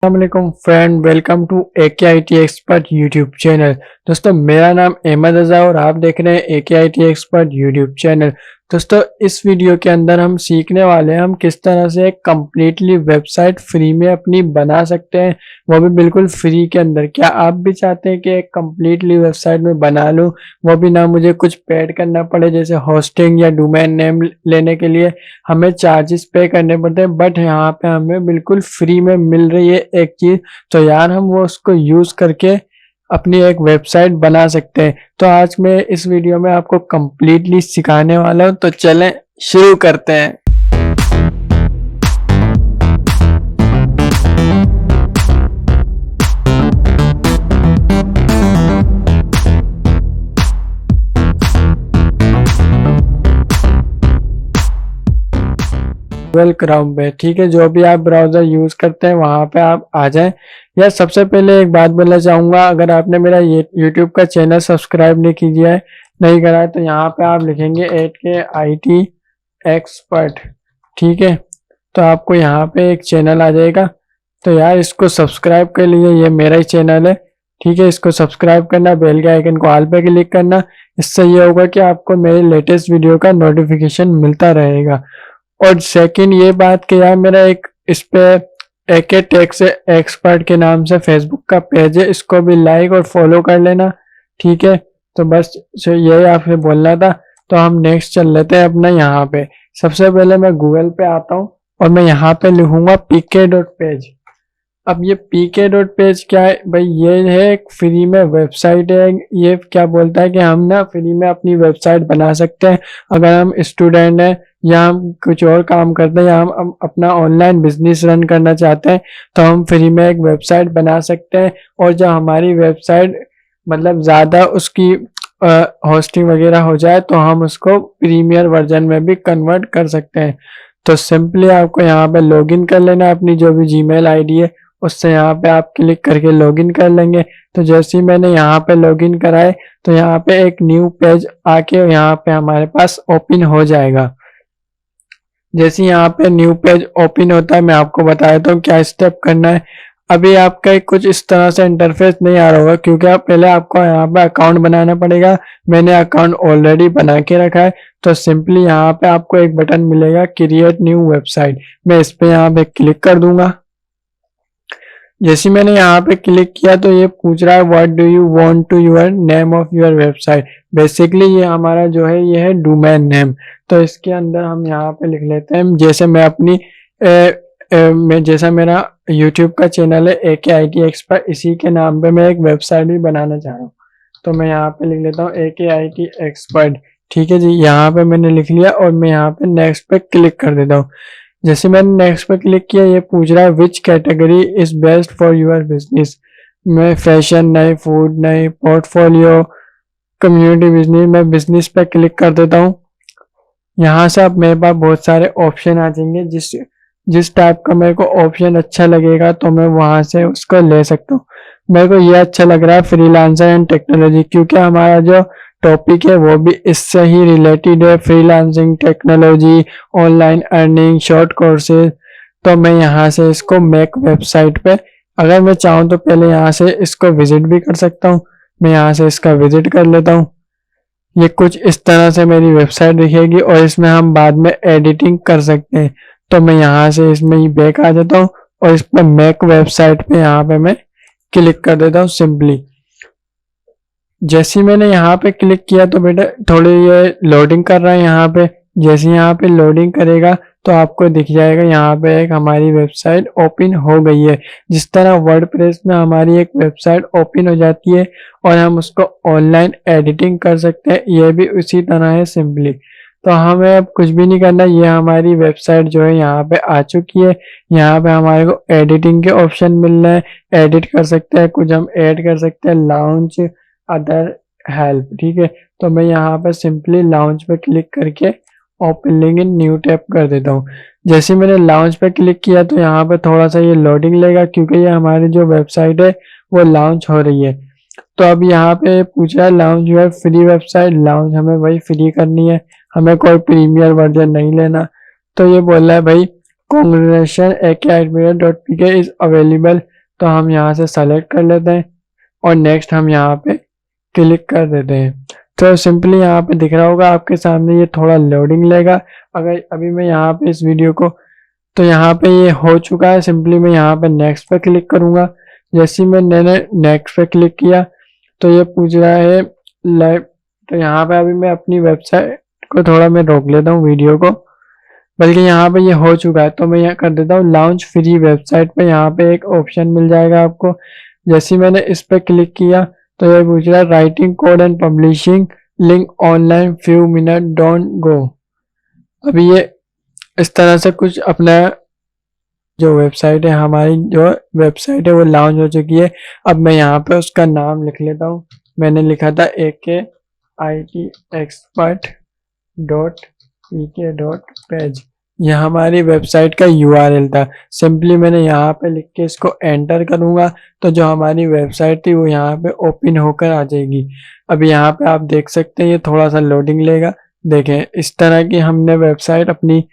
अस्सलामुअलैकुम friend, welcome to AKIT expert YouTube channel. दोस्तों, मेरा नाम अहमद रज़ा और आप देख रहे हैं AKIT एक्सपर्ट यूट्यूब चैनल। दोस्तों, इस वीडियो के अंदर हम सीखने वाले हैं हम किस तरह से एक कम्प्लीटली वेबसाइट फ्री में अपनी बना सकते हैं, वो भी बिल्कुल फ्री के अंदर। क्या आप भी चाहते हैं कि एक कम्प्लीटली वेबसाइट में बना लूँ, वो भी ना मुझे कुछ पेड करना पड़े, जैसे होस्टिंग या डोमेन नेम लेने के लिए हमें चार्जेस पे करने पड़ते हैं, बट यहाँ पे हमें बिल्कुल फ्री में मिल रही है एक चीज़। तो यार हम वो उसको यूज़ करके अपनी एक वेबसाइट बना सकते हैं। तो आज मैं इस वीडियो में आपको कंप्लीटली सिखाने वाला हूँ, तो चलें शुरू करते हैं। गूगल क्रोम पे, ठीक है, जो भी आप ब्राउज़र यूज़ करते हैं वहाँ पे आप आ जाएँ। या सबसे पहले एक बात बोलना चाहूँगा, अगर आपने मेरा ये यूट्यूब का चैनल सब्सक्राइब नहीं करा है तो यहाँ पे आप लिखेंगे AKIT एक्सपर्ट, ठीक है। तो आपको यहाँ पे एक चैनल आ जाएगा, तो यार इसको सब्सक्राइब कर लीजिए, ये मेरा ही चैनल है, ठीक है। इसको सब्सक्राइब करना, बेल के आइकन को ऑल पे क्लिक करना। इससे ये होगा कि आपको मेरे लेटेस्ट वीडियो का नोटिफिकेशन मिलता रहेगा। और सेकंड ये बात कि यार मेरा एक इस पे AK टेक्स एक्सपर्ट के नाम से फेसबुक का पेज है, इसको भी लाइक और फॉलो कर लेना, ठीक है। तो बस यही आपसे बोलना था। तो हम नेक्स्ट चल लेते हैं अपना यहाँ पे। सबसे पहले मैं गूगल पे आता हूँ और मैं यहाँ पे लिखूंगा pk.page। अब ये pk.page क्या है भाई, ये है एक फ्री में वेबसाइट है। ये क्या बोलता है कि हम ना फ्री में अपनी वेबसाइट बना सकते हैं। अगर हम स्टूडेंट हैं या हम कुछ और काम करते हैं या हम अपना ऑनलाइन बिजनेस रन करना चाहते हैं तो हम फ्री में एक वेबसाइट बना सकते हैं। और जब हमारी वेबसाइट मतलब ज़्यादा उसकी होस्टिंग वगैरह हो जाए तो हम उसको प्रीमियर वर्जन में भी कन्वर्ट कर सकते हैं। तो सिंपली आपको यहाँ पे लॉगिन कर लेना है, अपनी जो भी जीमेल आईडी है उससे यहाँ पे आप क्लिक करके लॉगिन कर लेंगे। तो जैसे ही मैंने यहाँ पे लॉगिन कराए तो यहाँ पे एक न्यू पेज आके यहाँ पे हमारे पास ओपन हो जाएगा। जैसे यहाँ पे न्यू पेज ओपन होता है, मैं आपको बता देता हूँ क्या स्टेप करना है। अभी आपका कुछ इस तरह से इंटरफेस नहीं आ रहा होगा क्योंकि पहले आपको यहाँ पे अकाउंट बनाना पड़ेगा। मैंने अकाउंट ऑलरेडी बना के रखा है। तो सिंपली यहाँ पे आपको एक बटन मिलेगा क्रिएट न्यू वेबसाइट, मैं इस पे यहाँ पे क्लिक कर दूंगा। जैसे मैंने यहाँ पे क्लिक किया तो ये पूछ रहा है what do you want to your name of your website. Basically ये हमारा जो है ये है डोमेन नेम। तो इसके अंदर हम यहाँ पे लिख लेते हैं, जैसे मैं अपनी जैसा मेरा यूट्यूब का चैनल है AKIT एक्सपर्ट, इसी के नाम पे मैं एक वेबसाइट भी बनाना चाह रहा हूँ। तो मैं यहाँ पे लिख लेता हूँ AKIT एक्सपर्ट, ठीक है जी। यहाँ पे मैंने लिख लिया और मैं यहाँ पे नेक्स्ट पे क्लिक कर देता हूँ। जैसे मैंने नेक्स्ट पे क्लिक किया ये पूछ रहा है which category is best for your business. मैं फैशन नहीं, फूड नहीं, पोर्टफोलियो, कम्युनिटी बिजनेस, मैं बिजनेस पे क्लिक कर देता हूँ। यहाँ से अब मेरे पास बहुत सारे ऑप्शन आ जाएंगे, जिस जिस टाइप का मेरे को ऑप्शन अच्छा लगेगा तो मैं वहाँ से उसको ले सकता हूँ। मेरे को ये अच्छा लग रहा है फ्रीलांसर एंड टेक्नोलॉजी, क्योंकि हमारा जो टॉपिक है वो भी इससे ही रिलेटेड है, freelancing, technology, online earning, short courses. तो मैं यहाँ से इसको मेक वेबसाइट पे अगर मैं चाहूँ तो पहले यहाँ से इसको विजिट भी कर सकता हूँ। मैं यहाँ से इसका विजिट कर लेता हूँ। ये कुछ इस तरह से मेरी वेबसाइट दिखेगी और इसमें हम बाद में एडिटिंग कर सकते हैं। तो मैं यहाँ से इसमें ही बैक आ जाता हूँ और इस पर मेक वेबसाइट पे यहाँ पे मैं क्लिक कर देता हूँ सिंपली। जैसे ही मैंने यहाँ पे क्लिक किया तो बेटा थोड़ी ये लोडिंग कर रहा है यहाँ पे। जैसे यहाँ पे लोडिंग करेगा तो आपको दिख जाएगा यहाँ पे एक हमारी वेबसाइट ओपन हो गई है। जिस तरह वर्डप्रेस में हमारी एक वेबसाइट ओपन हो जाती है और हम उसको ऑनलाइन एडिटिंग कर सकते हैं, ये भी उसी तरह है सिंपली। तो हमें अब कुछ भी नहीं करना, ये हमारी वेबसाइट जो है यहाँ पे आ चुकी है। यहाँ पे हमारे को एडिटिंग के ऑप्शन मिल रहे हैं, एडिट कर सकते हैं, कुछ हम ऐड कर सकते हैं, लॉन्च, अदर, हेल्प, ठीक है। तो मैं यहाँ पे सिंपली लॉन्च पे क्लिक करके open link in new tab कर देता हूँ। जैसे मैंने लॉन्च पे क्लिक किया तो यहाँ पे थोड़ा सा ये लोडिंग लेगा क्योंकि ये हमारी जो वेबसाइट है वो लॉन्च हो रही है। तो अब यहाँ पे पूछ रहा है launch your free website, launch हमें वही फ्री करनी है, हमें कोई प्रीमियर वर्जन नहीं लेना। तो ये बोल रहा है भाई कॉन्ग्रेचुलेशन AK@media.pk इज अवेलेबल, तो हम यहाँ से सेलेक्ट कर लेते हैं और नेक्स्ट हम यहाँ पे क्लिक कर देते हैं। तो सिंपली यहाँ पे दिख रहा होगा आपके सामने, ये थोड़ा लोडिंग लेगा। अगर अभी मैं यहाँ पे इस वीडियो को, तो यहाँ पे ये हो चुका है। सिंपली मैं यहाँ पे नेक्स्ट पे क्लिक करूंगा। जैसे ही मैंने नेक्स्ट पे क्लिक किया तो ये पूछ रहा है लाइव। तो यहाँ पे अभी मैं अपनी वेबसाइट को थोड़ा मैं रोक लेता हूँ वीडियो को, बल्कि यहाँ पे ये हो चुका है। तो मैं यहाँ कर देता हूँ लॉन्च फ्री वेबसाइट पे। यहाँ पे एक ऑप्शन मिल जाएगा आपको। जैसे ही मैंने इस पे क्लिक किया तो ये पूछ रहा है writing code and publishing link online few minute don't go. अभी ये इस तरह से कुछ अपना जो वेबसाइट है, हमारी जो वेबसाइट है वो लॉन्च हो चुकी है। अब मैं यहाँ पे उसका नाम लिख लेता हूँ। मैंने लिखा था akitexpert.pk.page। यह हमारी वेबसाइट का URL था। सिंपली मैंने यहाँ पे लिख के इसको एंटर करूँगा तो जो हमारी वेबसाइट थी वो यहाँ पे ओपन होकर आ जाएगी। अभी यहाँ पे आप देख सकते हैं ये थोड़ा सा लोडिंग लेगा। देखें इस तरह की हमने वेबसाइट अपनी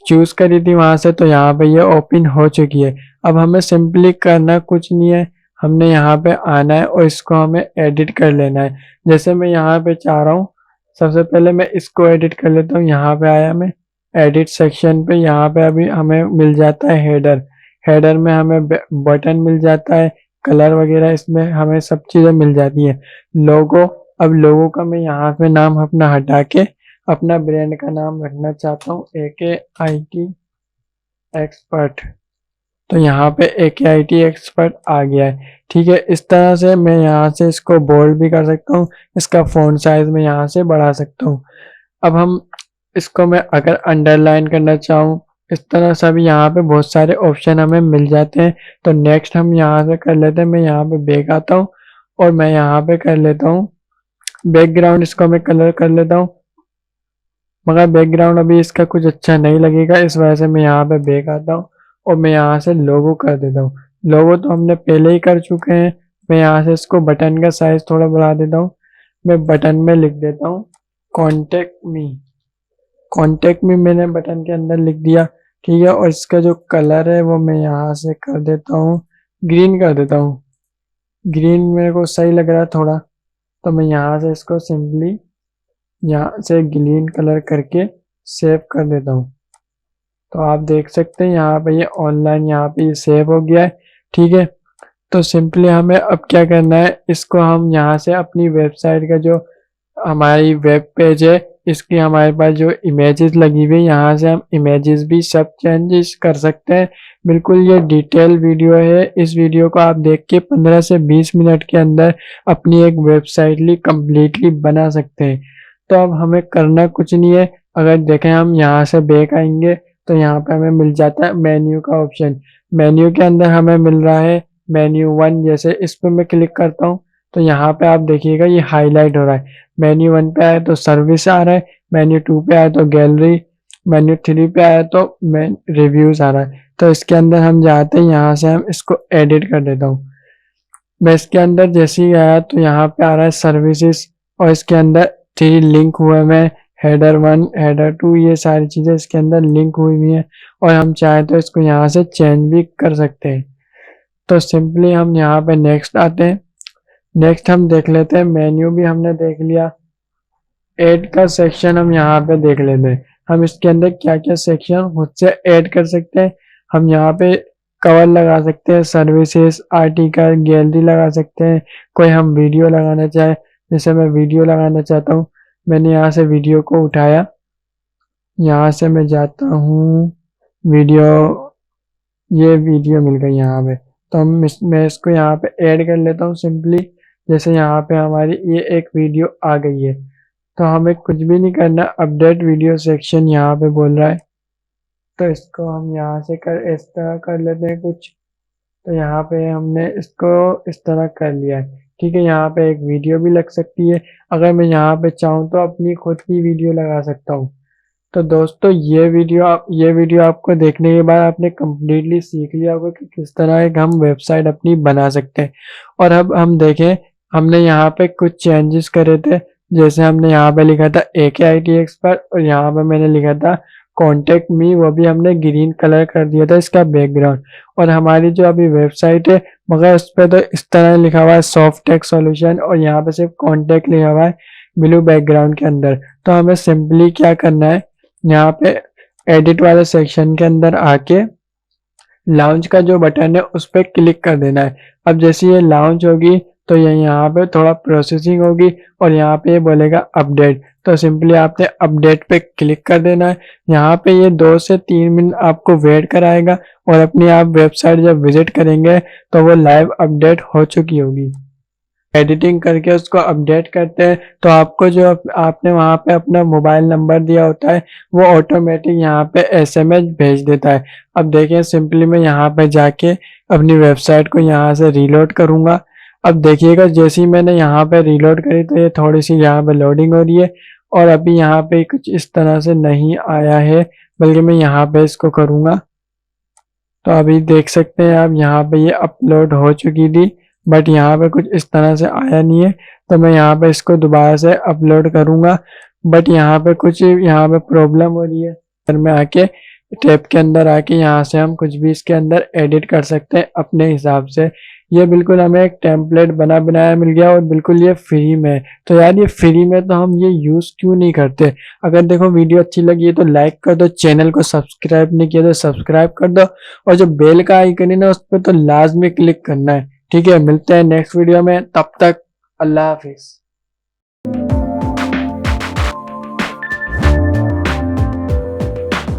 चूज करी थी वहां से, तो यहाँ पे ये ओपन हो चुकी है। अब हमें सिंपली करना कुछ नहीं है, हमने यहाँ पे आना है और इसको हमें एडिट कर लेना है। जैसे मैं यहाँ पे चाह रहा हूँ, सबसे पहले मैं इसको एडिट कर लेता हूँ। यहाँ पे आया मैं एडिट सेक्शन पे। यहाँ पे अभी हमें मिल जाता है हेडर। हेडर में हमें बटन मिल जाता है, कलर वगैरह इसमें हमें सब चीज़ें मिल जाती है। लोगो, अब लोगो का मैं यहाँ पे नाम अपना हटा के अपना ब्रांड का नाम रखना चाहता हूँ AKIT एक्सपर्ट। तो यहाँ पे AKIT एक्सपर्ट आ गया है। ठीक है, इस तरह से मैं यहाँ से इसको बोल्ड भी कर सकता हूँ, इसका फ़ॉन्ट साइज में यहाँ से बढ़ा सकता हूँ। अब हम इसको मैं अगर अंडरलाइन करना चाहूँ इस तरह से, भी यहाँ पे बहुत सारे ऑप्शन हमें मिल जाते हैं। तो नेक्स्ट हम यहाँ से कर लेते हैं। मैं यहाँ पे बैक आता हूँ और मैं यहाँ पे कर लेता हूँ बैकग्राउंड, इसको मैं कलर कर लेता हूँ। मगर बैकग्राउंड अभी इसका कुछ अच्छा नहीं लगेगा, इस वजह से मैं यहाँ पे बैक आता हूँ और मैं यहाँ से लोगो कर देता हूँ। लोगो तो हमने पहले ही कर चुके हैं। मैं यहाँ से इसको बटन का साइज थोड़ा बढ़ा देता हूँ। मैं बटन में लिख देता हूँ कॉन्टेक्ट मी। कॉन्टेक्ट मी मैंने बटन के अंदर लिख दिया। ठीक है, और इसका जो कलर है वो मैं यहाँ से कर देता हूँ ग्रीन कर देता हूँ। ग्रीन मेरे को सही लग रहा है थोड़ा, तो मैं यहाँ से इसको सिंपली यहाँ से ग्रीन कलर करके सेव कर देता हूँ। तो आप देख सकते हैं यहाँ पे ये ऑनलाइन यहाँ पे ये सेव हो गया है। ठीक है, तो सिंपली हमें अब क्या करना है, इसको हम यहाँ से अपनी वेबसाइट का जो हमारी वेब पेज है इसकी हमारे पास जो इमेजेस लगी हुई है, यहाँ से हम इमेजेस भी सब चेंजेस कर सकते हैं। बिल्कुल ये डिटेल वीडियो है। इस वीडियो को आप देख के 15 से 20 मिनट के अंदर अपनी एक वेबसाइट कम्प्लीटली बना सकते हैं। तो अब हमें करना कुछ नहीं है। अगर देखें हम यहाँ से बैक आएंगे तो यहाँ पे हमें मिल जाता है मेन्यू का ऑप्शन। मेन्यू के अंदर हमें मिल रहा है मेन्यू 1। जैसे इस पर मैं क्लिक करता हूँ तो यहाँ पे आप देखिएगा ये हाईलाइट हो रहा है। मेन्यू 1 पे आए तो सर्विस आ रहा है, मेन्यू 2 पे आए तो गैलरी, मेन्यू 3 पे आए तो रिव्यूज आ रहा है। तो इसके अंदर हम जाते हैं, यहाँ से हम इसको एडिट कर देता हूँ। मैं इसके अंदर जैसे ही आया तो यहाँ पे आ रहा है सर्विसेज और इसके अंदर 3 लिंक हुए में हेडर 1 हेडर 2, ये सारी चीज़ें इसके अंदर लिंक हुई हुई हैं और हम चाहें तो इसको यहाँ से चेंज भी कर सकते हैं। तो सिंपली हम यहाँ पे नेक्स्ट आते हैं। नेक्स्ट हम देख लेते हैं, मेन्यू भी हमने देख लिया। ऐड का सेक्शन हम यहाँ पे देख लेते हैं, हम इसके अंदर क्या क्या सेक्शन खुद से ऐड कर सकते हैं। हम यहाँ पे कवर लगा सकते हैं, सर्विसेज, आर्टिकल, गैलरी लगा सकते हैं। कोई हम वीडियो लगाना चाहे, जैसे मैं वीडियो लगाना चाहता हूँ, मैंने यहाँ से वीडियो को उठाया, यहाँ से मैं जाता हूँ वीडियो, ये वीडियो मिल गई यहाँ पे। तो मैं इसको यहाँ पे ऐड कर लेता हूँ सिंपली। जैसे यहाँ पे हमारी ये एक वीडियो आ गई है, तो हमें कुछ भी नहीं करना, अपडेट वीडियो सेक्शन यहाँ पे बोल रहा है। तो इसको हम यहाँ से इस तरह कर लेते हैं कुछ। तो यहाँ पे हमने इसको इस तरह कर लिया है। ठीक है, यहाँ पे एक वीडियो भी लग सकती है। अगर मैं यहाँ पे चाहूँ तो अपनी खुद की वीडियो लगा सकता हूँ। तो दोस्तों ये वीडियो आपको देखने के बाद आपने कम्प्लीटली सीख लिया होगा कि किस तरह एक हम वेबसाइट अपनी बना सकते हैं। और अब हम देखें, हमने यहाँ पे कुछ चेंजेस करे थे। जैसे हमने यहाँ पे लिखा था AKIT एक्सपर्ट और यहाँ पे मैंने लिखा था कॉन्टेक्ट मी वो भी हमने ग्रीन कलर कर दिया था इसका बैकग्राउंड। और हमारी जो अभी वेबसाइट है मगर उस पर तो इस तरह लिखा हुआ है सॉफ्ट टेक्स्ट सॉल्यूशन और यहाँ पे सिर्फ कॉन्टेक्ट लिखा हुआ है ब्लू बैकग्राउंड के अंदर। तो हमें सिंपली क्या करना है, यहाँ पे एडिट वाले सेक्शन के अंदर आके लॉन्च का जो बटन है उस पर क्लिक कर देना है। अब जैसे ये लॉन्च होगी तो ये यहाँ पे थोड़ा प्रोसेसिंग होगी और यहाँ पे ये बोलेगा अपडेट, तो सिंपली आपने अपडेट पे क्लिक कर देना है। यहाँ पे ये 2 से 3 मिनट आपको वेट कराएगा और अपनी आप वेबसाइट जब विजिट करेंगे तो वो लाइव अपडेट हो चुकी होगी। एडिटिंग करके उसको अपडेट करते हैं तो आपको जो आपने वहाँ पे अपना मोबाइल नंबर दिया होता है वो ऑटोमेटिक यहाँ पे एसएमएस भेज देता है। अब देखिए सिंपली मैं यहाँ पे जाके अपनी वेबसाइट को यहाँ से रीलोड करूँगा। अब देखिएगा जैसे ही मैंने यहाँ पे रीलोड करी तो ये थोड़ी सी यहाँ पे लोडिंग हो रही है और अभी यहाँ पे कुछ इस तरह से नहीं आया है, बल्कि मैं यहाँ पे इसको करूँगा तो अभी देख सकते हैं आप यहाँ पे ये अपलोड हो चुकी थी बट यहाँ पे कुछ इस तरह से आया नहीं है। तो मैं यहाँ पे इसको दोबारा से अपलोड करूँगा बट यहाँ पे कुछ यहाँ पे प्रॉब्लम हो रही है। फिर मैं आके टैब के अंदर आके यहाँ से हम कुछ भी इसके अंदर एडिट कर सकते हैं अपने हिसाब से। ये बिल्कुल हमें एक टेम्पलेट बना बनाया मिल गया और बिल्कुल ये फ्री में है। तो यार ये फ्री में तो हम ये यूज़ क्यों नहीं करते। अगर देखो वीडियो अच्छी लगी है तो लाइक कर दो, चैनल को सब्सक्राइब नहीं किया तो सब्सक्राइब कर दो और जो बेल का आइकन है ना उस पर तो लाजमी क्लिक करना है। ठीक है, मिलते हैं नेक्स्ट वीडियो में, तब तक अल्लाह हाफिज।